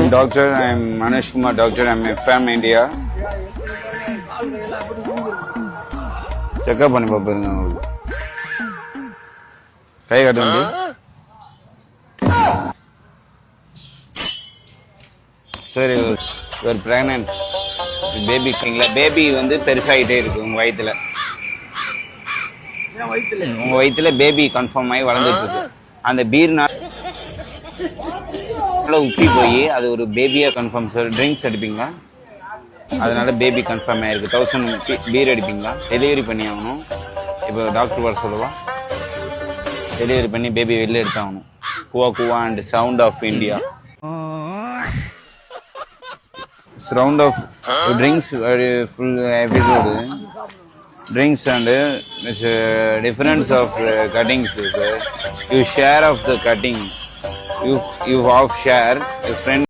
I'm doctor. I'm Manish Kumar doctor. I'm from India. Checkup பண்ணி பார்ப்பேங்க உங்களுக்கு. கை காட்டுங்க. சரி, ஒரு பிரெக்னன்ட் பேபி இருக்கீங்களா? பேபி வந்து பெருசாகிட்டே இருக்கு உங்க வயிற்றுல. உங்க வயிற்றுல பேபி கன்ஃபார்ம் ஆகி வளர்ந்துட்டு இருக்கு. அந்த பீர்னால உப்பி போய் அது ஒரு பேபியா கன்ஃபார்ம். சார் ட்ரிங்க்ஸ் அடிப்பீங்களா? அதனால பேபி கன்ஃபார்ம் ஆயிருக்கு. 1000 பீர் அடிப்பீங்களா? டெலிவரி பண்ணி ஆகணும். இப்போ டாக்டர் வர சொல்லுவா, டெலிவரி பண்ணி பேபி வெளில எடுத்தாகணும். குவா குவா and sound of India. Sound of drinks full episode. Drinks and difference of cuttings. You share of the cutting. You half share. Your friend